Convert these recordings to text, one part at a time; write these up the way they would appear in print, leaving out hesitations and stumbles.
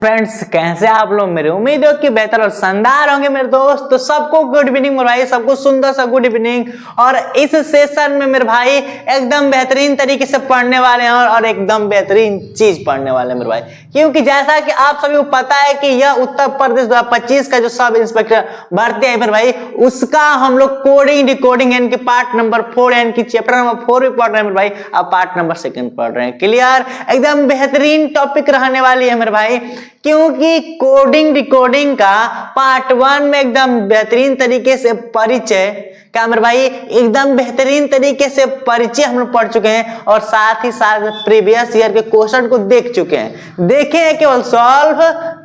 Friends, कैसे आप लोग? मेरी उम्मीद है कि बेहतर और शानदार होंगे मेरे दोस्त। तो सबको गुड इवनिंग मेरे भाई, सबको सुंदर सा गुड इवनिंग। और इस सेशन में मेरे भाई एकदम बेहतरीन तरीके से पढ़ने वाले हैं और एकदम बेहतरीन चीज पढ़ने वाले हैं मेरे भाई, क्योंकि जैसा कि आप सभी को पता है कि यह उत्तर प्रदेश 2025 का जो सब इंस्पेक्टर भर्ती है मेरे भाई, उसका हम लोग कोडिंग डिकोडिंग यानी कि पार्ट नंबर 4 यानी कि चैप्टर नंबर 4 भी पढ़ रहे हैं मेरे भाई। अब पार्ट नंबर 2 पढ़ रहे हैं। क्लियर? एकदम बेहतरीन टॉपिक रहने वाली है मेरे भाई, क्योंकि कोडिंग डिकोडिंग का पार्ट 1 में एकदम बेहतरीन तरीके से परिचय, क्या मेरे भाई, एकदम बेहतरीन तरीके से परिचय हम लोग पढ़ चुके हैं और साथ ही साथ प्रीवियस ईयर के क्वेश्चन को देख चुके हैं, देखे हैं, केवल सॉल्व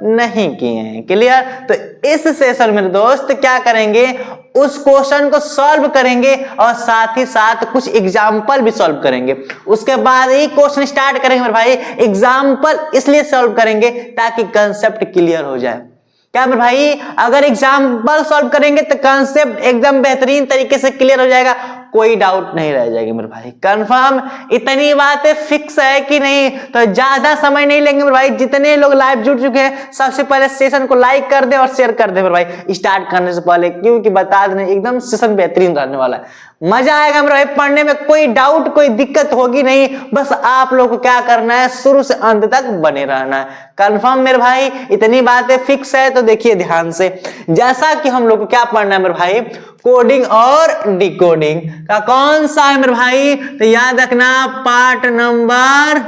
नहीं किए हैं। क्लियर? तो इस सेशन में दोस्त क्या करेंगे, उस क्वेश्चन को सॉल्व करेंगे और साथ ही साथ कुछ एग्जाम्पल भी सॉल्व करेंगे। उसके बाद ही क्वेश्चन स्टार्ट करेंगे मेरे भाई। एग्जाम्पल इसलिए सॉल्व करेंगे ताकि कंसेप्ट क्लियर हो जाए। क्या मेरे भाई, अगर एग्जाम्पल सॉल्व करेंगे तो कंसेप्ट एकदम बेहतरीन तरीके से क्लियर हो जाएगा, कोई डाउट नहीं रह जाएगी मेरे भाई। कंफर्म? इतनी बातें फिक्स है कि नहीं? तो ज्यादा समय नहीं लेंगे मेरे भाई। जितने लोग लाइव जुड़ चुके हैं, सबसे पहले सेशन को लाइक कर दे और शेयर कर दे मेरे भाई स्टार्ट करने से पहले, क्योंकि बता दें एकदम सेशन बेहतरीन रहने वाला है, मजा आएगा मेरे भाई पढ़ने में। कोई डाउट कोई दिक्कत होगी नहीं, बस आप लोग को क्या करना है, शुरू से अंत तक बने रहना है। कंफर्म मेरे भाई? इतनी बातें फिक्स है तो देखिए ध्यान से। जैसा कि हम लोग को क्या पढ़ना है मेरे भाई, कोडिंग और डिकोडिंग का कौन सा है मेरे भाई, तो याद रखना पार्ट नंबर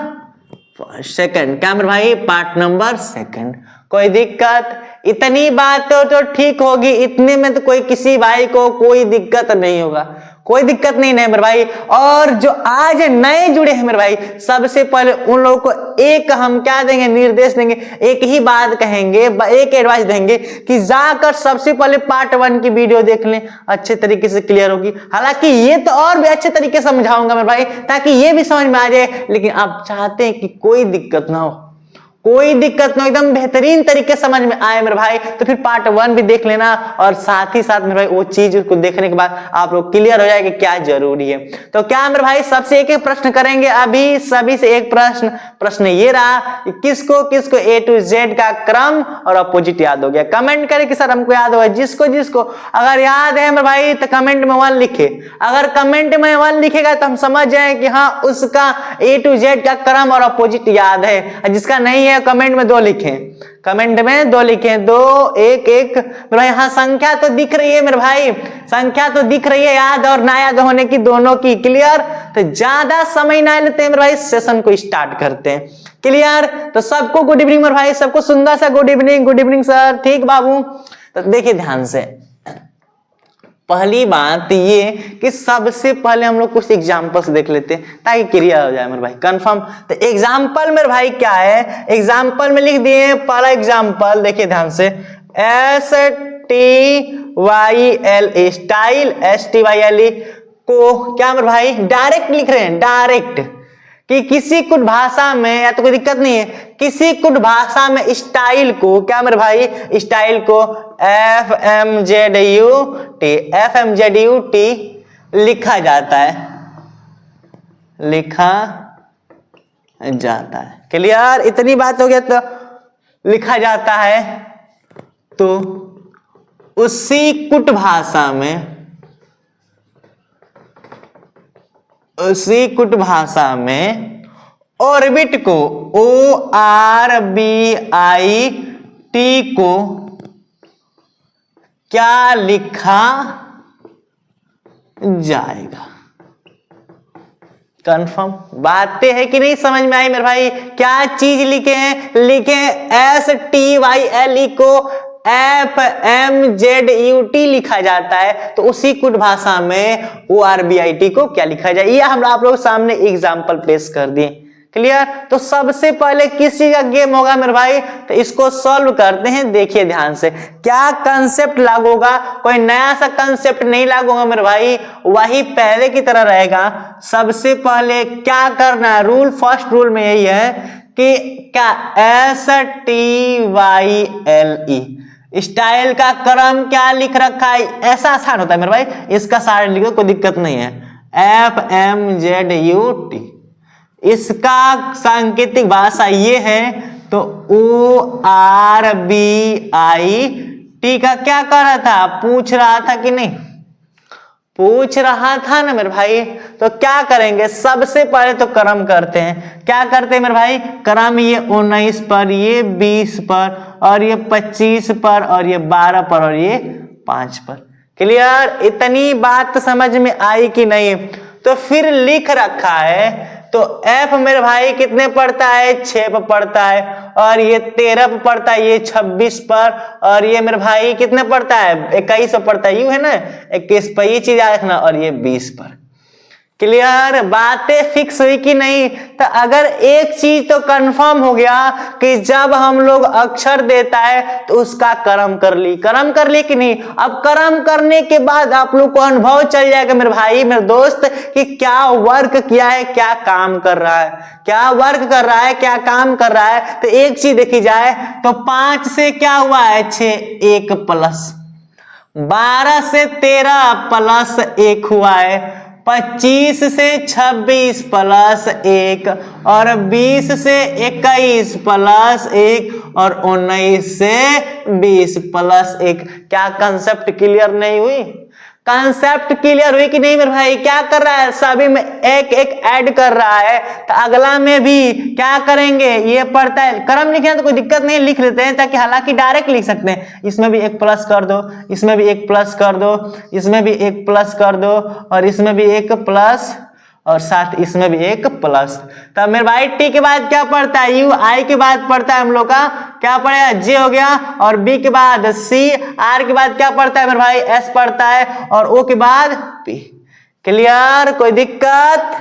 2। क्या मेरे भाई? Part number 2। कोई दिक्कत? इतनी बात तो ठीक होगी, इतने में तो कोई किसी भाई को कोई दिक्कत नहीं होगा, कोई दिक्कत नहीं है मेरे भाई। और जो आज नए जुड़े हैं मेरे भाई, सबसे पहले उन लोगों को एक हम क्या देंगे, निर्देश देंगे, एक ही बात कहेंगे, एक एडवाइस देंगे कि जाकर सबसे पहले पार्ट 1 की वीडियो देख लें, अच्छे तरीके से क्लियर होगी। हालांकि ये तो और भी अच्छे तरीके से समझाऊंगा मेरे भाई, ताकि ये भी समझ में आ जाए, लेकिन आप चाहते हैं कि कोई दिक्कत ना हो, कोई दिक्कत ना, एकदम बेहतरीन तरीके समझ में आए मेरे भाई, तो फिर पार्ट 1 भी देख लेना। और साथ ही साथ मेरे भाई वो चीज को देखने के बाद आप लोग क्लियर हो जाएगा क्या जरूरी है। तो क्या मेरे भाई, सबसे एक एक प्रश्न करेंगे अभी, सभी से एक प्रश्न ये रहा कि किसको किसको A to Z का क्रम और अपोजिट याद हो गया? कमेंट करे कि सर हमको याद होगा। जिसको जिसको अगर याद है मेरे भाई तो कमेंट में 1 लिखे। अगर कमेंट में 1 लिखेगा तो हम समझ जाए कि हाँ उसका A to Z का क्रम और अपोजिट याद है। जिसका नहीं है कमेंट में 2 लिखें, कमेंट में 2 लिखें, 2 1 1 मेरे भाई। हाँ संख्या तो दिख रही है मेरे भाई, संख्या तो दिख रही है, याद और ना याद होने की दोनों की। क्लियर? तो ज्यादा समय ना लेते हैं मेरे भाई, सेशन को स्टार्ट करते हैं। क्लियर? तो सबको गुड इवनिंग मेरे भाई, सबको सुंदर सा good evening. Good evening sir, ठीक बाबू। तो देखिए ध्यान से, पहली बात ये कि सबसे पहले हम लोग कुछ एग्जांपल्स देख लेते हैं ताकि क्लियर हो जाए मेरे भाई। कंफर्म? तो एग्जांपल मेरे भाई क्या है, एग्जांपल में लिख दिए पहला एग्जांपल, देखिए ध्यान से, STYLE स्टाइल, STYLE को क्या मेरे भाई डायरेक्ट लिख रहे हैं, डायरेक्ट, कि किसी कुछ भाषा में, या तो कोई दिक्कत नहीं है, किसी कुछ भाषा में स्टाइल को, क्या मेरे भाई, स्टाइल को FMZUT लिखा जाता है, लिखा जाता है। क्लियर? इतनी बात हो गया, तो लिखा जाता है, तो उसी कुट भाषा में, उसी कुट भाषा में ऑर्बिट को ORBIT को क्या लिखा जाएगा? कंफर्म? बातें है कि नहीं समझ में आई मेरे भाई? क्या चीज लिखे हैं? लिखे STYLE को FMZUT लिखा जाता है, तो उसी कुछ भाषा में ORBIT को क्या लिखा जाए, ये हम आप लोग सामने एग्जांपल पेश कर दिए। क्लियर? तो सबसे पहले किसी का गेम होगा मेरे भाई, तो इसको सॉल्व करते हैं। देखिए ध्यान से, क्या कंसेप्ट लागू होगा, कोई नया सा कंसेप्ट नहीं लागू होगा मेरे भाई, वही पहले की तरह रहेगा। सबसे पहले क्या करना है, रूल, फर्स्ट रूल में यही है कि क्या STYLE स्टाइल का क्रम क्या लिख रखा है, ऐसा आसान होता है मेरे भाई, इसका सारे लिखो, कोई दिक्कत नहीं है। FMZUT इसका सांकेतिक भाषा ये है तो ORBIT का क्या कर रहा था, पूछ रहा था कि नहीं, पूछ रहा था ना मेरे भाई। तो क्या करेंगे, सबसे पहले तो क्रम करते हैं। क्या करते हैं मेरे भाई, क्रम ये 19 पर, ये 20 पर, और ये 25 पर, और ये 12 पर, और ये 5 पर। क्लियर, इतनी बात समझ में आई कि नहीं। तो फिर लिख रखा है, तो F मेरे भाई कितने पड़ता है, 6 पर पड़ता है, और ये 13 पर पड़ता है, ये 26 पर, और ये मेरे भाई कितने पड़ता है, 21 पर पड़ता है, यूं है ना 21 पर, ये चीज याद रखना, और ये 20 पर। क्लियर, बातें फिक्स हुई कि नहीं। तो अगर एक चीज तो कंफर्म हो गया कि जब हम लोग अक्षर देता है तो उसका क्रम कर ली कि नहीं। अब क्रम करने के बाद आप लोग को अनुभव चल जाएगा मेरे भाई मेरे दोस्त कि क्या वर्क किया है, क्या काम कर रहा है, क्या वर्क कर रहा है, क्या काम कर रहा है। तो एक चीज देखी जाए तो 5 से क्या हुआ है, 6, 1 प्लस 12 से 13 प्लस 1 हुआ है, 25 से 26 प्लस 1, और 20 से 21 प्लस 1, और 19 से 20 प्लस 1। क्या कंसेप्ट क्लियर नहीं हुई, कंसेप्ट क्लियर हुई कि नहीं मेरे भाई। क्या कर रहा है, सभी में एक एक ऐड कर रहा है। तो अगला में भी क्या करेंगे, ये पढ़ता है, क्रम लिखे तो कोई दिक्कत नहीं, लिख लेते हैं, ताकि हालांकि डायरेक्ट लिख सकते हैं। इसमें भी 1 प्लस कर दो, इसमें भी 1 प्लस कर दो, इसमें भी 1 प्लस कर दो, और इसमें भी 1 प्लस, और साथ इसमें भी 1 प्लस। तब मेरे भाई टी के बाद क्या पड़ता है, यू, आई के बाद पड़ता है हम लोग का क्या पड़ेगा, जे हो गया, और बी के बाद सी, आर के बाद क्या पड़ता है मेरे भाई, एस पड़ता है, और ओ के बाद पी। क्लियर, कोई दिक्कत,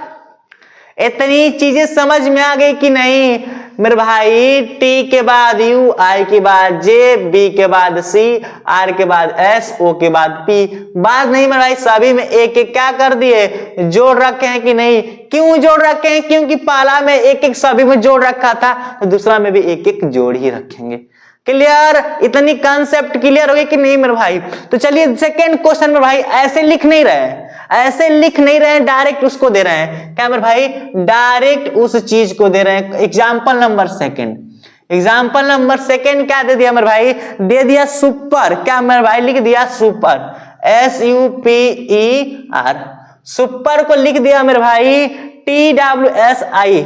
इतनी चीजें समझ में आ गई कि नहीं मेरे भाई। टी के बाद यू, आई के बाद जे, बी के बाद सी, आर के बाद एस, ओ के बाद पी। बात नहीं मेरे भाई, सभी में एक एक क्या कर दिए, जोड़ रखे हैं कि नहीं। क्यों जोड़ रखे हैं, क्योंकि पहला में एक एक सभी में जोड़ रखा था, तो दूसरा में भी एक एक जोड़ ही रखेंगे। क्लियर, इतनी कंसेप्ट क्लियर हो गई कि नहीं मेरे भाई। तो चलिए सेकेंड क्वेश्चन में भाई ऐसे लिख नहीं रहे, ऐसे लिख नहीं रहे हैं, डायरेक्ट उसको दे रहे हैं। क्या मेरे भाई, डायरेक्ट उस चीज को दे रहे हैं। Example number second, example number second क्या दे दिया मेरे भाई, दे दिया सुपर। क्या मेरे भाई लिख दिया सुपर, SUPER, सुपर को लिख दिया मेरे भाई TWSI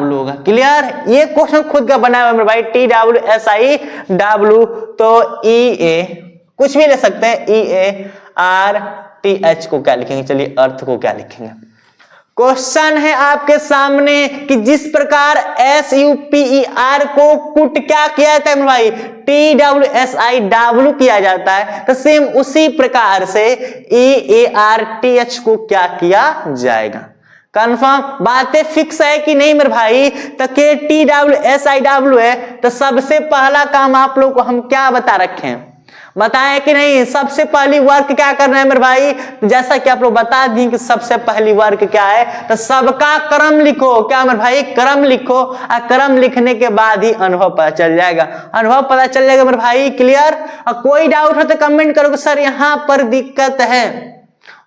होगा। क्लियर, ये क्वेश्चन खुद का बनाया हुआ मेरे भाई, TWSIW। तो EA कुछ भी ले सकते हैं, EARTH को क्या लिखेंगे, चलिए अर्थ को क्या लिखेंगे। क्वेश्चन है आपके सामने कि जिस प्रकार SUPER को पुट क्या किया जाता है मेरे भाई, TWSIW किया जाता है, तो सेम उसी प्रकार से EARTH को क्या किया जाएगा। कंफर्म, बातें फिक्स है कि नहीं मेरे भाई। तो के TWSIW है, तो सबसे पहला काम आप लोग को हम क्या बता रखे हैं, बताएं कि नहीं। सबसे पहली वर्क क्या करना है मेरे भाई, जैसा कि आप लोग बता दी कि सबसे पहली वर्क क्या है, तो सबका क्रम लिखो। क्या मेरे भाई, क्रम लिखो, और क्रम लिखने के बाद ही अनुभव पता चल जाएगा, अनुभव पता चल जाएगा मेरे भाई। क्लियर, और कोई डाउट हो तो कमेंट करो कि सर यहाँ पर दिक्कत है।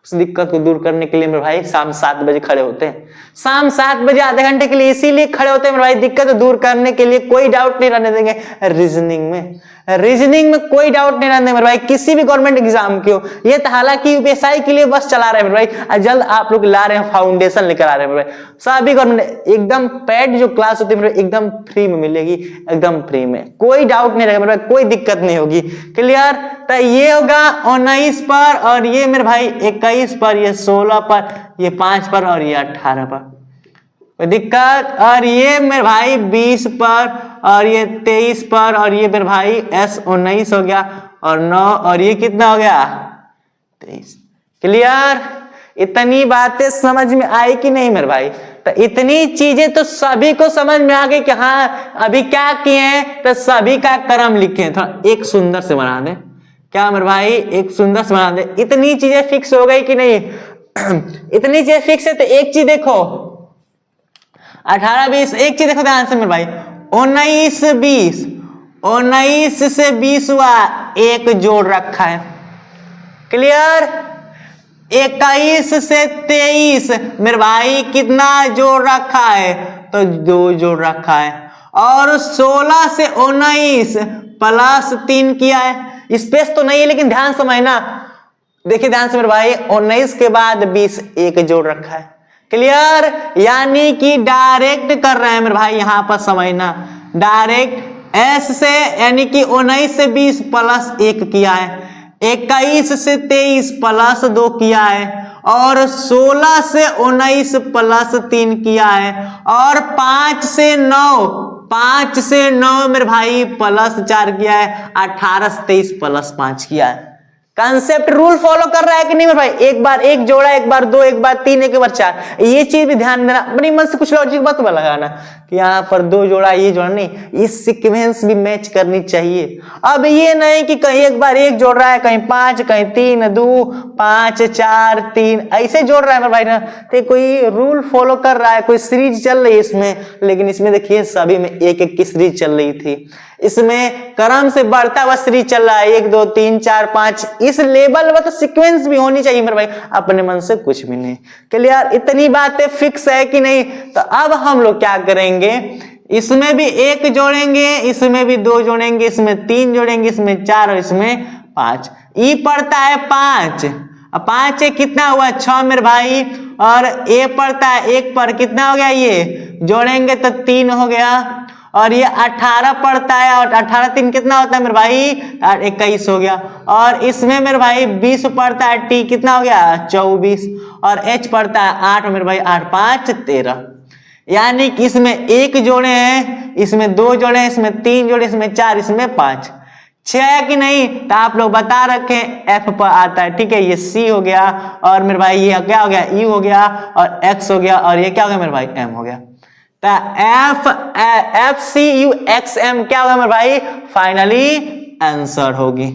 उस दिक्कत को दूर करने के लिए मेरे भाई शाम 7 बजे खड़े होते हैं, शाम 7 बजे आधे घंटे के लिए इसीलिए खड़े होते हैं मेरे भाई, दिक्कत दूर करने के लिए। कोई डाउट नहीं रहने देंगे रीजनिंग में, रीजनिंग में कोई डाउट नहीं रहने मेरे भाई, किसी भी गवर्नमेंट एग्जाम की हो। ये तो हालांकि यूपीएससी के लिए बस चला रहे हैं मेरे भाई, जल्द आप लोग ला रहे हैं, फाउंडेशन लेकर आ रहे हैं मेरे भाई। सभी गवर्नमेंट एकदम पेड जो क्लास होती है मेरे एकदम फ्री में मिलेगी, एकदम फ्री में, कोई डाउट नहीं रहेगा मेरे भाई, कोई दिक्कत नहीं होगी। क्लियर, तो ये होगा 19 पर, और ये मेरे भाई 21 पर, ये 16 पर, ये 5 पर, और ये 18 पर, कोई दिक्कत। और ये मेरे भाई 20 पर, और ये 23 पर, और ये मेरे भाई S 19 हो गया, और 9, और ये कितना हो गया 23। क्लियर, इतनी बातें समझ में आई कि नहीं मेरे भाई। तो इतनी चीजें तो सभी को समझ में आ गई कि हाँ अभी क्या किए हैं, तो सभी का क्रम लिखे हैं। थोड़ा एक सुंदर से बना दे, क्या मेरे भाई, एक सुंदर से बना दे। इतनी चीजें फिक्स हो गई कि नहीं इतनी चीजें फिक्स है। तो एक चीज देखो 18 20, एक चीज देखो ध्यान से मेरे भाई, 19 20, 19 से 20 हुआ, एक जोड़ रखा है। क्लियर, 21 से 23 मेरे भाई कितना जोड़ रखा है, तो 2 जोड़ रखा है। और 16 से 19 प्लस 3 किया है। स्पेस तो नहीं है लेकिन ध्यान समझना, देखिए ध्यान से मेरे भाई, 19 के बाद 20 एक जोड़ रखा है। क्लियर, यानी कि डायरेक्ट कर रहे हैं मेरे भाई, यहां पर समझना डायरेक्ट S से, यानी कि 19 से 20 प्लस 1 किया है, 21 से 23 प्लस 2 किया है, और 16 से 19 प्लस 3 किया है, और 5 से 9 मेरे भाई प्लस 4 किया है, 18 से 23 प्लस 5 किया है। कंसेप्ट रूल फॉलो कर रहा है कि नहीं मेरे भाई? एक बार एक जोड़ा, एक बार 2, एक बार 3, एक बार 4, ये चीज भी ध्यान देना। अपनी मन से कुछ लॉजिक बात लगाना कि यहाँ पर 2 जोड़ा, ये जोड़ा नहीं, ये सीक्वेंस भी मैच करनी चाहिए। अब ये नहीं कि कहीं एक बार 1 जोड़ रहा है, कहीं 5, कहीं 3, 2, 5, 4, 3 ऐसे जोड़ रहा है मेरे भाई ना, तो कोई रूल फॉलो कर रहा है, कोई सीरीज चल रही है इसमें। लेकिन इसमें देखिए सभी में 1-1 की सीरीज चल रही थी, इसमें क्रम से बढ़ता हुआ सीरीज चल रहा है, 1, 2, 3, 4, 5 इस लेवल में तो सीक्वेंस भी होनी चाहिए मेरे भाई, अपने मन से कुछ भी नहीं। क्लियर, इतनी बातें फिक्स है कि नहीं? तो अब हम लोग क्या करेंगे, इसमें भी 1 जोड़ेंगे, इसमें भी 2 जोड़ेंगे, इसमें 3 जोड़ेंगे, इसमें 4 और इसमें 5। ई पड़ता है 5, 5 से कितना हुआ 6 मेरे भाई, और ए पड़ता है 1 पर, कितना हो गया, ये जोड़ेंगे तो 3 हो गया, और ये 18 पड़ता है, और 18 3 कितना होता है मेरे भाई, 21 हो गया, और इसमें मेरे भाई 20 पड़ता है, टी कितना हो गया 24, और एच पड़ता है 8 मेरे भाई, 8 5 13। यानी कि इसमें 1 जोड़े हैं, इसमें 2 जोड़े हैं, इसमें 3 जोड़े, इसमें 4, इसमें 5, 6 है कि नहीं? तो आप लोग बता रखें एफ पर आता है, ठीक है। ये सी हो गया, और मेरे भाई ये क्या हो गया, यू हो गया, और एक्स हो गया, और ये क्या हो गया मेरे भाई, एम हो गया। F C U X M क्या होगा मेरे भाई, फाइनली आंसर होगी।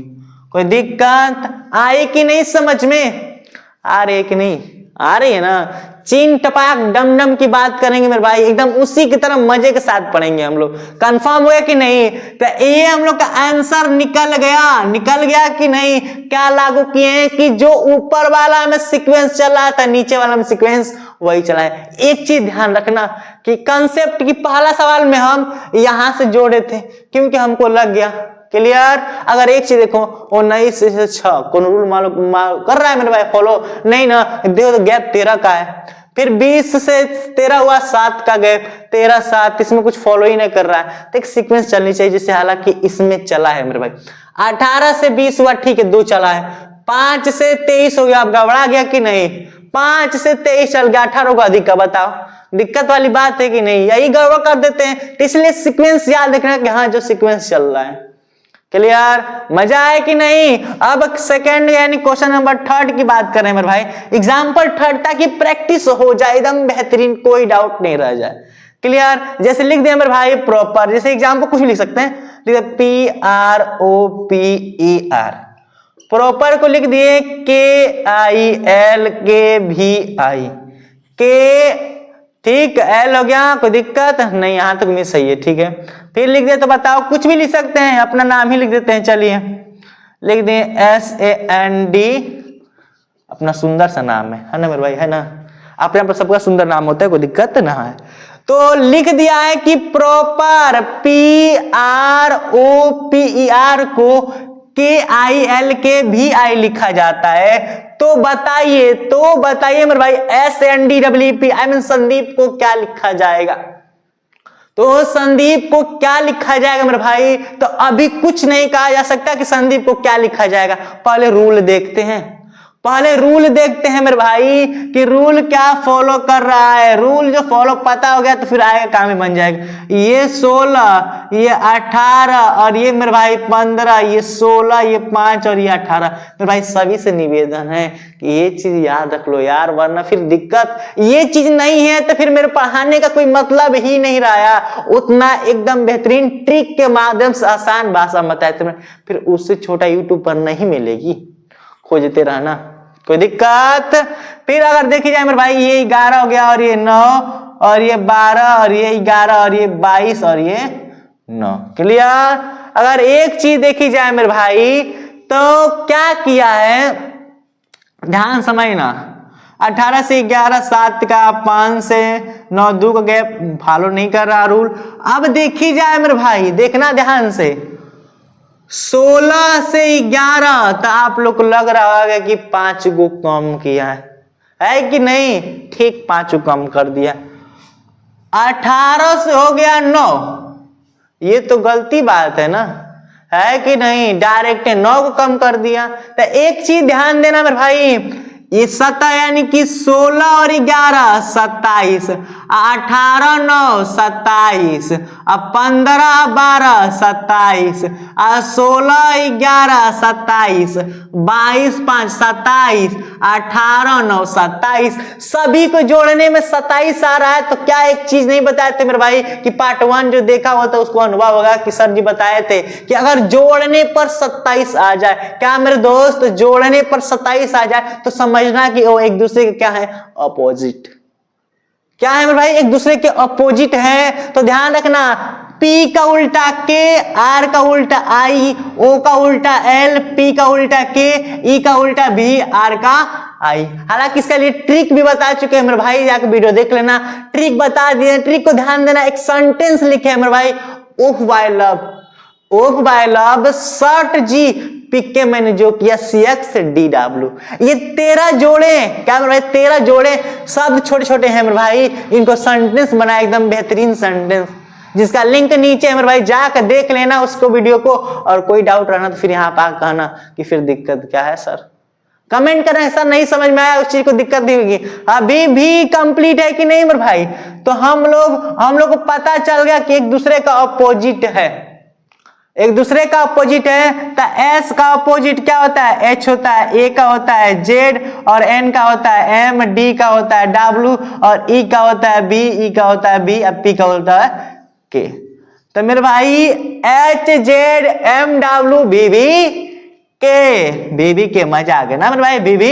कोई दिक्कत आई कि नहीं, समझ में आ रही है कि नहीं आ रही है ना? चीन टपाक डम डम की बात करेंगे मेरे भाई, एकदम उसी की तरह मजे के साथ पढ़ेंगे हम लोग। कंफर्म हो गया कि नहीं? तो ये हम लोग का आंसर निकल गया कि नहीं? क्या लागू किए हैं कि जो ऊपर वाला में सीक्वेंस चला था, नीचे वाला में सीक्वेंस वही चला है। एक चीज ध्यान रखना कि कंसेप्ट की पहला सवाल में हम यहां से जोड़े थे क्योंकि हमको लग गया। क्लियर? अगर एक चीज देखो, 19 से 6 कौन रूल कर रहा है मेरे भाई फॉलो? नहीं ना। देखो तो गैप 13 का है, फिर 20 से 13 हुआ 7 का गैप, 13 7, इसमें कुछ फॉलो ही नहीं कर रहा है, तो एक सीक्वेंस चलनी चाहिए जिससे, हालांकि इसमें चला है मेरे भाई। 18 से 20 हुआ, ठीक है 2 चला है। 5 से 23 हो गया, अब घबरा गया कि नहीं? 5 से 23 चल गया, 18 को अधिक का, बताओ दिक्कत वाली बात है कि नहीं? यही गड़बड़ कर देते हैं, तो इसलिए सीक्वेंस याद रखना कि हाँ जो सीक्वेंस चल रहा है। क्लियर? मजा आए कि नहीं? अब सेकंड यानी क्वेश्चन नंबर 3 की बात करें मेरे भाई, एग्जाम्पल 3 ताकि प्रैक्टिस हो जाए एकदम बेहतरीन, कोई डाउट नहीं रह जाए। क्लियर? जैसे लिख दिया मेरे भाई प्रॉपर, जैसे एग्जाम को कुछ भी लिख सकते हैं, लिख PROPER, प्रॉपर को लिख दिए KILKVI के, ठीक, एल हो गया, कोई दिक्कत नहीं, यहां तक नहीं सही है, ठीक है। फिर लिख दे तो बताओ, कुछ भी लिख सकते हैं, अपना नाम ही लिख देते हैं, चलिए लिख दिए SAND, अपना सुंदर सा नाम है ना मेरे भाई, है ना? अपने पर सबका सुंदर नाम होता है, कोई दिक्कत ना है। तो लिख दिया है कि प्रॉपर PROPER को KILKVI लिखा जाता है। तो बताइए मेरे भाई, SNDWP आई मीन संदीप को क्या लिखा जाएगा? तो संदीप को क्या लिखा जाएगा मेरे भाई? तो अभी कुछ नहीं कहा जा सकता कि संदीप को क्या लिखा जाएगा, पहले रूल देखते हैं मेरे भाई कि रूल क्या फॉलो कर रहा है। रूल जो फॉलो पता हो गया तो फिर आगे काम ही बन जाएगा। ये 16, ये 18, और ये मेरे भाई 15, ये 16, ये 5 और ये 18। मेरे भाई सभी से निवेदन है कि ये चीज याद रख लो यार, वरना फिर दिक्कत। ये चीज नहीं है तो फिर मेरे पढ़ाने का कोई मतलब ही नहीं रहा। उतना एकदम बेहतरीन ट्रिक के माध्यम से आसान भाषा बताए तुम्हें, फिर उससे छोटा यूट्यूब पर नहीं मिलेगी, खोजते रहना, कोई दिक्कत। फिर अगर देखी जाए मेरे भाई, ये 11 हो गया, और ये 9, और ये 12, और ये 11, और ये 22, और ये 9। क्लियर? अगर एक चीज देखी जाए मेरे भाई, तो क्या किया है, ध्यान समझना, 18 से 11, 7 का 5 से 9, 2 का गैप, फॉलो नहीं कर रहा रूल। अब देखी जाए मेरे भाई, देखना ध्यान से, 16 से 11, तो आप लोग को लग रहा होगा कि 5 को कम किया है कि नहीं? ठीक, 5 को कम कर दिया। 18 से हो गया 9, ये तो गलती बात है ना, है कि नहीं? डायरेक्ट 9 को कम कर दिया। तो एक चीज ध्यान देना मेरे भाई, ये 7 यानी कि 16 और 11 27, 18 9 27, 15 12 27, 16 11 27, 22 5 27, 18 9 27, सभी को जोड़ने में 27 आ रहा है। तो क्या एक चीज नहीं बताए थे मेरे भाई कि पार्ट 1 जो देखा हुआ था उसको अनुभव होगा कि सर जी बताए थे कि अगर जोड़ने पर 27 आ जाए, क्या मेरे दोस्त, जोड़ने पर 27 आ जाए तो समझना कि वो एक दूसरे के क्या है? अपोजिट। क्या है मेरे भाई? एक दूसरे के अपोजिट है। तो ध्यान रखना, P का उल्टा K, R का उल्टा I, O का उल्टा L, P का उल्टा K, E का उल्टा V, R का I। हालांकि इसके लिए ट्रिक भी बता चुके हैं मेरे भाई, जाकर वीडियो देख लेना, ट्रिक बता दिए। ट्रिक को ध्यान देना, एक सेंटेंस लिखे हैं मेरे भाई, ओह बाय लव, ओह बाय लव शर्ट जी पिक के मैंने जो किया CX DW। ये 13 जोड़े, क्या मेरे भाई? 13 जोड़े, शब्द छोटे छोटे हैं मेरे भाई, इनको सेंटेंस बनाया, एकदम बेहतरीन सेंटेंस, जिसका लिंक नीचे है मेरे भाई, जाकर देख लेना उसको वीडियो को। और कोई डाउट रहना तो फिर यहाँ पर कहना कि फिर दिक्कत क्या है सर, कमेंट करें सर नहीं समझ में आया, उस चीज को दिक्कत नहीं होगी। अभी भी कंप्लीट है कि नहीं मेरे भाई? तो हम लोग को पता चल गया कि एक दूसरे का अपोजिट है, एक दूसरे का अपोजिट है। तो S का अपोजिट क्या होता है? H होता है, A का होता है Z, और N का होता है M, D का होता है W, और E का होता है B, E का होता है B, और P का होता है K। तो मेरे भाई H Z M W BB K, BB K, मजा आ गया ना मेरे भाई, BB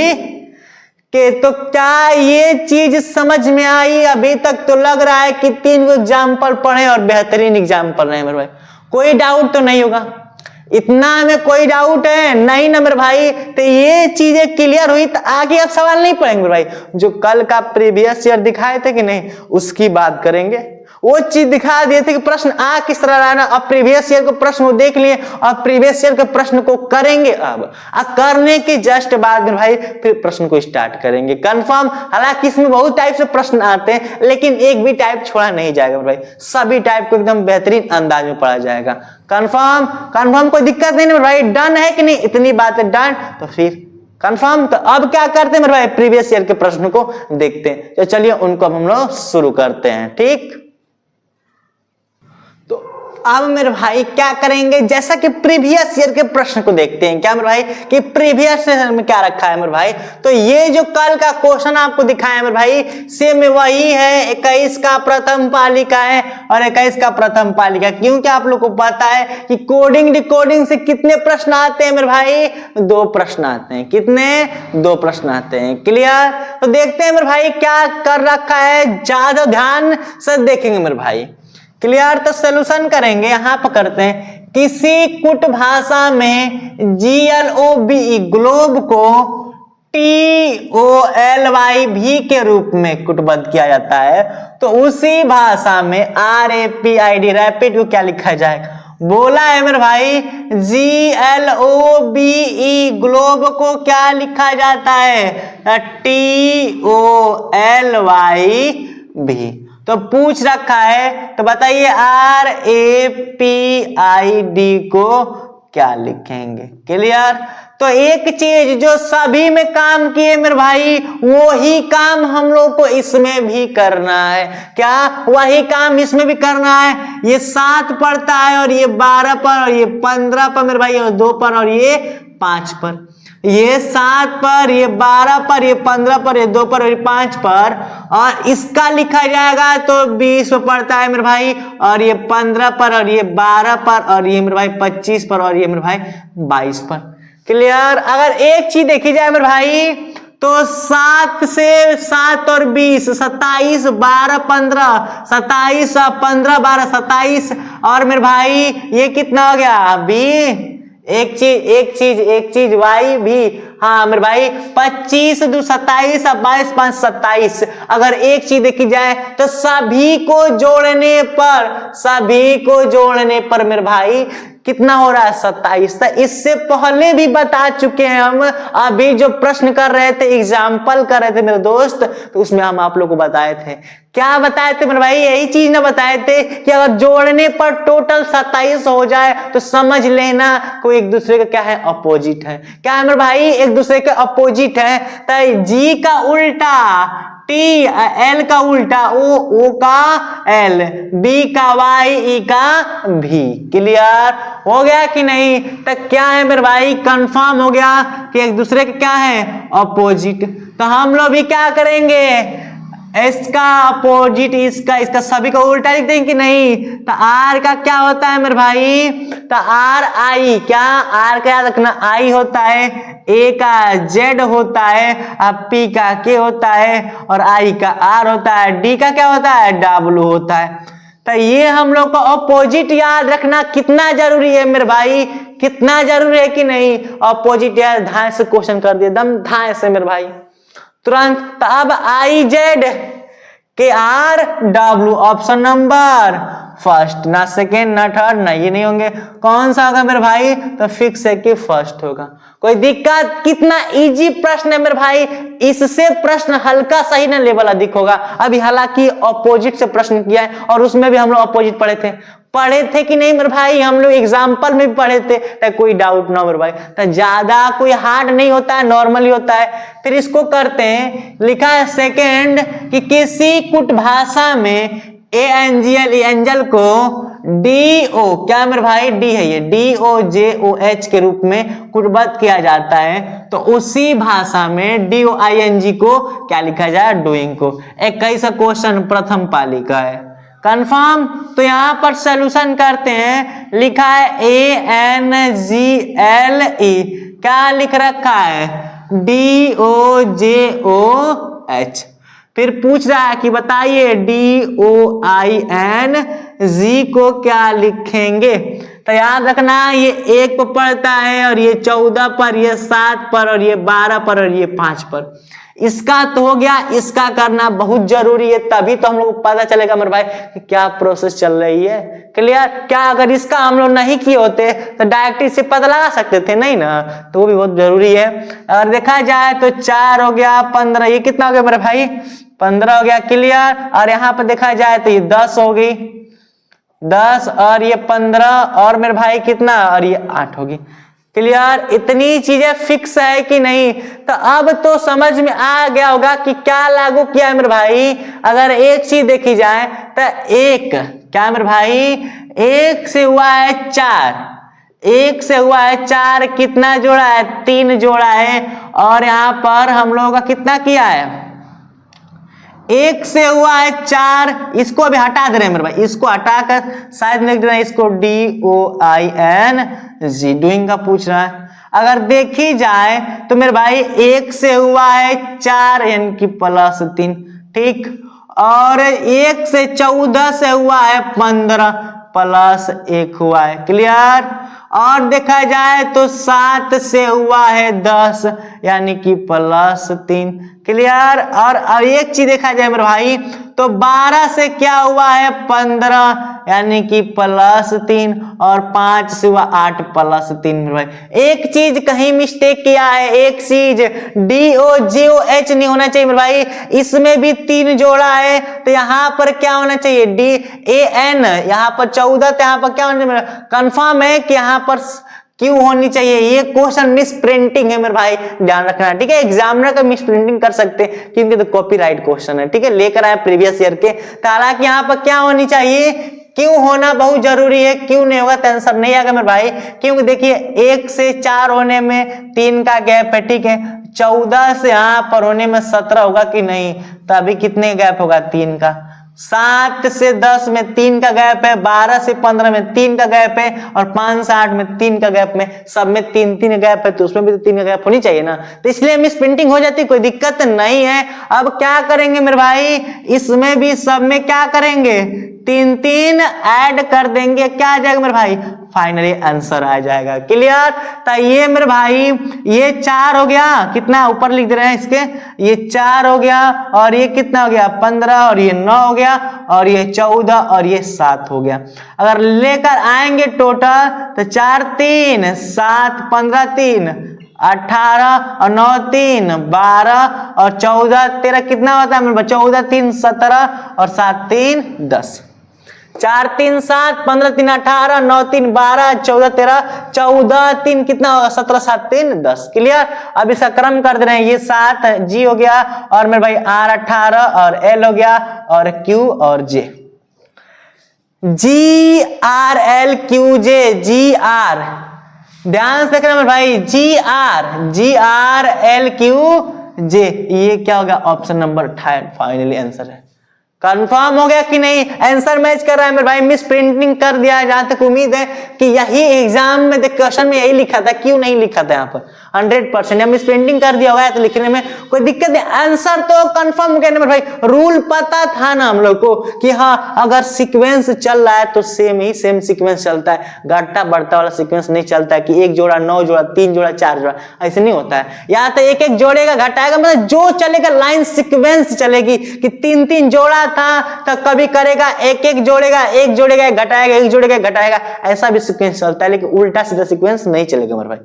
K। तो क्या ये चीज समझ में आई? अभी तक तो लग रहा है कि 3 एग्जाम्पल पढ़े और बेहतरीन एग्जाम्पल रहे मेरे भाई, कोई डाउट तो नहीं होगा, इतना में कोई डाउट है नहीं ना मेरे भाई? तो ये चीजें क्लियर हुई तो आगे अब सवाल नहीं पढ़ेंगे मेरे भाई, जो कल का प्रीवियस ईयर दिखाए थे कि नहीं उसकी बात करेंगे। वो चीज दिखा दिए थे कि प्रश्न आ किस तरह रहा ना, अब प्रीवियस ईयर को प्रश्न को देख लिए और प्रीवियस ईयर के प्रश्न को करेंगे। अब करने के जस्ट बाद में भाई फिर प्रश्न को स्टार्ट करेंगे कंफर्म। हालांकि इसमें बहुत टाइप से प्रश्न आते हैं, लेकिन एक भी टाइप छोड़ा नहीं जाएगा भाई, सभी टाइप को एकदम बेहतरीन अंदाज में पढ़ा जाएगा। कंफर्म, कंफर्म, कोई दिक्कत नहीं मेरे भाई, डन है कि नहीं? इतनी बातें डन, तो फिर कंफर्म। तो अब क्या करते हैं मेरे भाई? प्रीवियस ईयर के प्रश्न को देखते हैं। तो चलिए उनको अब हम लोग शुरू करते हैं, ठीक। तो अब मेरे भाई क्या करेंगे, जैसा कि प्रीवियस ईयर के प्रश्न को देखते हैं। क्या मेरे भाई कि प्रीवियस ईयर में क्या रखा है मेरे भाई? तो ये जो कल का क्वेश्चन आपको दिखाया मेरे भाई, सेम वही है, 21 का प्रथम पालिका है और 21 का प्रथम पालिका। क्योंकि आप लोग को पता है कि कोडिंग डिकोडिंग से कितने प्रश्न आते हैं मेरे भाई? 2 प्रश्न आते हैं। कितने? 2 प्रश्न आते हैं। क्लियर? तो देखते हैं मेरे भाई क्या कर रखा है, ज्यादा ध्यान से देखेंगे मेरे भाई। क्लियर? तो सोल्यूशन करेंगे, यहां पर करते हैं। किसी कुट भाषा में GLOBE ग्लोब को TOLYV के रूप में कुटबद्ध किया जाता है, तो उसी भाषा में RAPID रैपिड को क्या लिखा जाएगा? बोला है मेरे भाई GLOBE ग्लोब को क्या लिखा जाता है? TOLYV। तो पूछ रखा है, तो बताइए RAPID को क्या लिखेंगे? क्लियर? तो एक चीज जो सभी में काम किए मेरे भाई, वही काम हम लोग को इसमें भी करना है। क्या? वही काम इसमें भी करना है। ये 7 पढ़ता है और ये 12 पर और ये 15 पर मेरे भाई, और 2 पर और ये 5 पर, ये 7 पर, ये 12 पर, ये 15 पर, ये 2 पर और ये 5 पर, और इसका लिखा जाएगा तो 20 पर पड़ता है मेरे भाई, और ये 15 पर और ये 12 पर और ये मेरे भाई 25 पर और ये मेरे भाई 22 पर। क्लियर? अगर एक चीज देखी जाए मेरे भाई, तो 7 से 7 और 20 27, 12 15, 27 15 12 27, और मेरे भाई ये कितना हो गया? 20। एक चीज वाई भी हाँ मेरे भाई 25 2 27 और 22 5 27। अगर एक चीज देखी जाए तो सभी को जोड़ने पर मेरे भाई कितना हो रहा है 27। तो इससे पहले भी बता चुके हैं हम, अभी जो प्रश्न कर रहे थे, एग्जाम्पल कर रहे थे मेरे दोस्त, तो उसमें हम आप लोग को बताए थे, क्या बताए थे मेरे भाई, यही चीज ना बताए थे कि अगर जोड़ने पर टोटल 27 हो जाए तो समझ लेना कोई एक दूसरे का क्या है, अपोजिट है। क्या है मेरे भाई, एक दूसरे के अपोजिट है। तो जी का उल्टा टी, एल का उल्टा ओ का एल, बी का वाई, ई का भी। क्लियर हो गया कि नहीं? तो क्या है मेरे भाई, कंफर्म हो गया कि एक दूसरे के क्या है, अपोजिट। तो हम लोग भी क्या करेंगे, इसका अपोजिट इसका सभी का उल्टा लिख देंगे कि नहीं। तो आर का क्या होता है मेरे भाई, तो आर आई, क्या आर का याद रखना आई होता है, ए का जेड होता है, पी का के होता है, और आई का आर होता है, डी का क्या होता है, डब्ल्यू होता है। तो ये हम लोग को अपोजिट याद रखना कितना जरूरी है मेरे भाई, कितना जरूरी है कि नहीं। अपोजिट याद धाए से क्वेश्चन कर दिया, दम धाए से मेरे भाई तुरंत। तो अब आई जेड के R W, option number first, ना सेकेंड ना थर्ड ना ये नहीं होंगे। कौन सा होगा मेरे भाई, तो फिक्स है कि फर्स्ट होगा। कोई दिक्कत? कितना इजी प्रश्न है मेरे भाई, इससे प्रश्न हल्का सही ना लेवल अधिक होगा। अभी हालांकि अपोजिट से प्रश्न किया है और उसमें भी हम लोग अपोजिट पढ़े थे कि नहीं मेरे भाई, हम लोग एग्जाम्पल में भी पढ़े थे, तो कोई डाउट ना मेरे भाई। तो ज्यादा कोई हार्ड नहीं होता है, नॉर्मली होता है। फिर इसको करते हैं, लिखा है सेकेंड कि किसी कुट भाषा में एंजल को DO, क्या मेरे भाई, डी है ये, DOJOH के रूप में कुटबद्ध किया जाता है, तो उसी भाषा में DOING को क्या लिखा जाए, डूइंग को। 21 क्वेश्चन प्रथम पाली का है, कंफर्म। तो यहां पर सॉल्यूशन करते हैं, लिखा है ANGLE, क्या लिख रखा है, DOJOH। फिर पूछ रहा है कि बताइए DOING को क्या लिखेंगे। तो याद रखना ये 1 पर पड़ता है, और ये 14 पर, ये 7 पर, और ये 12 पर, और ये 5 पर। इसका तो हो गया, इसका करना बहुत जरूरी है, तभी तो हम लोग को पता चलेगा मेरे भाई कि क्या प्रोसेस चल रही है। क्लियर? क्या अगर इसका हम लोग नहीं किए होते तो डायरेक्ट इससे पता लगा सकते थे, नहीं ना, तो वो भी बहुत जरूरी है। अगर देखा जाए तो 4 हो गया, 15, ये कितना हो गया मेरे भाई, 15 हो गया। क्लियर? और यहाँ पर देखा जाए तो ये 10 हो गई, 10 और ये 15, और मेरे भाई कितना, और ये 8 होगी। क्लियर? इतनी चीजें फिक्स है कि नहीं। तो अब तो समझ में आ गया होगा कि क्या लागू किया है मेरे भाई। अगर एक चीज देखी जाए तो एक, क्या मेरे भाई, 1 से हुआ है 4, 1 से हुआ है 4, कितना जोड़ा है, 3 जोड़ा है, और यहां पर हम लोगों का कितना किया है, 1 से हुआ है 4, इसको अभी हटा दे रहे हैं मेरे भाई, इसको हटाकर शायद लिख दे रहे हैं इसको DOING, डूइंग का पूछ रहा है। अगर देखी जाए तो मेरे भाई 1 से हुआ है 4 यानी कि +3, ठीक, और 1 से 14 से हुआ है 15 +1 हुआ है। क्लियर? और देखा जाए तो 7 से हुआ है 10 यानी कि +3। क्लियर? और एक चीज देखा जाए मेरे भाई तो 12 से क्या हुआ है, 15 यानी कि +3, और 5 से हुआ 8 +3 मेरे भाई। एक चीज कहीं मिस्टेक किया है, एक चीज DOJOH नहीं होना चाहिए मेरे भाई, इसमें भी 3 जोड़ा है, तो यहाँ पर क्या होना चाहिए, DAN, यहाँ पर 14, तो यहाँ पर क्या होना चाहिए, कंफर्म है कि यहाँ पर क्यों होनी चाहिए। ये क्वेश्चन मिस प्रिंटिंग है मेरे भाई, ध्यान रखना, ठीक है। एग्जामिनर का मिस प्रिंटिंग कर सकते हैं क्योंकि तो कॉपीराइट क्वेश्चन है, ठीक है, लेकर आए प्रीवियस ईयर के। हालांकि यहाँ पर क्या होनी चाहिए, क्यों होना बहुत जरूरी है, क्यों नहीं होगा तो आंसर नहीं आएगा मेरे भाई। क्योंकि देखिए 1 से 4 होने में 3 का गैप है, ठीक है, 14 से यहाँ पर होने में 17 होगा कि नहीं, तो अभी कितने गैप होगा, 3 का। 7 से 10 में 3 का गैप है, 12 से 15 में 3 का गैप है, और 5 से 8 में 3 का गैप में, सब में 3 गैप है, तो उसमें भी तो 3 का गैप होनी चाहिए ना, तो इसलिए मिस प्रिंटिंग हो जाती, कोई दिक्कत नहीं है। अब क्या करेंगे मेरे भाई, इसमें भी सब में क्या करेंगे, तीन तीन ऐड कर देंगे, क्या आ जाएगा मेरे भाई, फाइनली आंसर आ जाएगा। क्लियर? तो ये मेरे भाई ये 4 हो गया, कितना ऊपर लिख दे रहे हैं इसके, ये 4 हो गया, और ये कितना हो गया 15, और ये 9 हो गया, और ये 14, और ये 7 हो गया। अगर लेकर आएंगे टोटल तो 4 3 7 15 3 18 और 9 3 12 और 14 13 कितना होता है मेरे भाई, 14 3 17 और 7 3 10। 4 3 7 15 3 18 9 3 12 14 13 14 3 कितना होगा 17 7 3 10। क्लियर? अब इसका क्रम कर दे रहे हैं, ये 7 जी हो गया, और मेरे भाई आर 18 और एल हो गया, और क्यू और J, G R L Q J, G R, ध्यान से देखना मेरे भाई, G R L Q J, ये क्या होगा ऑप्शन नंबर 18 फाइनली आंसर है। कंफर्म हो गया कि नहीं? आंसर मैच कर रहा है मेरे भाई, मिस प्रिंटिंग कर दिया, जहां तक उम्मीद है कि यही एग्जाम में क्वेश्चन में यही लिखा था, क्यों नहीं लिखा था यहाँ पर 100%, या मिस प्रिंटिंग कर दिया होगा तो लिखने में कोई दिक्कत नहीं। आंसर तो कंफर्म हो गया ना मेरे भाई, रूल पता था ना हम लोग को कि हाँ अगर सीक्वेंस चल रहा है तो सेम सीक्वेंस चलता है, घटता बढ़ता वाला सीक्वेंस नहीं चलता है कि 1 जोड़ा 9 जोड़ा 3 जोड़ा 4 जोड़ा, ऐसे नहीं होता है। यहाँ तो एक जोड़ेगा घटाएगा, मतलब जो चलेगा लाइन सीक्वेंस चलेगी कि 3 जोड़ा था तो कभी करेगा एक जोड़ेगा, एक जोड़ेगा घटाएगा, एक जोड़ेगा घटाएगा, ऐसा भी सीक्वेंस चलता है, लेकिन उल्टा सीधा सीक्वेंस नहीं चलेगा मेरे भाई।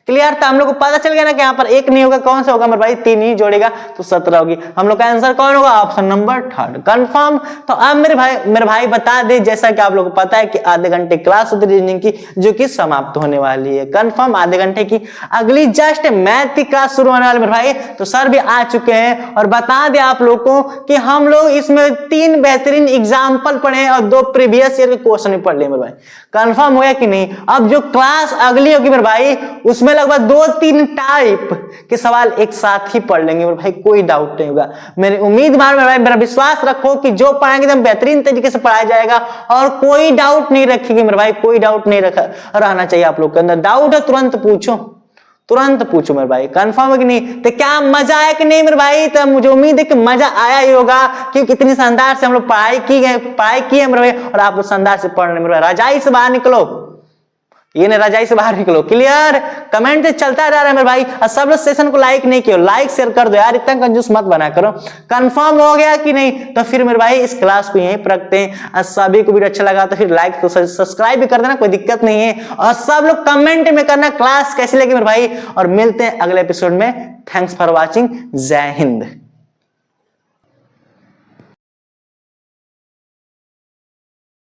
क्लियर? तो हम लोग को पता चल गया ना कि यहाँ पर 1 नहीं होगा, कौन सा होगा मेरे भाई, 3 ही जोड़ेगा तो 17 होगी। हम लोग का आंसर कौन होगा, ऑप्शन नंबर 3 कंफर्म। तो अब मेरे भाई बता दे, जैसा कि आप लोग को पता है कि आधे घंटे क्लास होती है रीजनिंग की, जो कि समाप्त होने वाली है कंफर्म आधे घंटे की। अगली जस्ट मैथ की क्लास शुरू होने वाली मेरे भाई, तो सर भी आ चुके हैं, और बता दे आप लोग को कि हम लोग इसमें 3 बेहतरीन एग्जाम्पल पढ़े और 2 प्रीवियस ईयर के क्वेश्चन भी पढ़ लिए मेरे भाई। कंफर्म हो गया कि नहीं? अब जो क्लास अगली होगी मेरे भाई, उसमें लगभग 2-3 टाइप के सवाल एक साथ ही पढ़ लेंगे मेरे भाई, कोई डाउट नहीं होगा। मेरी उम्मीद मान मेरे भाई, मेरा विश्वास रखो कि जो पढ़ाएंगे एकदम बेहतरीन तरीके से पढ़ाया जाएगा, और कोई डाउट नहीं रखेंगे मेरे भाई, कोई डाउट नहीं रहना चाहिए आप लोग के अंदर। डाउट है तुरंत पूछो मेरे भाई। कंफर्म है कि नहीं? तो क्या मजा आया कि नहीं मेरे भाई? तो मुझे उम्मीद है कि मजा आया ही होगा, क्योंकि कितनी शानदार से हम लोग पढ़ाई की है मेरे भाई, और आप लोग शानदार से पढ़ रहे मेरे भाई। रजाई से बाहर निकलो, ये नहीं, रजाई से बाहर निकलो। क्लियर? कमेंट चलता जा रहा है मेरे भाई, और सब लोग सेशन को लाइक नहीं किया, लाइक शेयर कर दो यार, इतना कंजूस मत बना करो। कंफर्म हो गया कि नहीं? तो फिर मेरे भाई इस क्लास को यहीं पर रखते हैं, और सभी को वीडियो अच्छा लगा तो फिर लाइक तो सब्सक्राइब भी कर देना, कोई दिक्कत नहीं है, और सब लोग कमेंट में करना क्लास कैसी लगी मेरे भाई, और मिलते हैं अगले एपिसोड में। थैंक्स फॉर वॉचिंग, जय हिंद।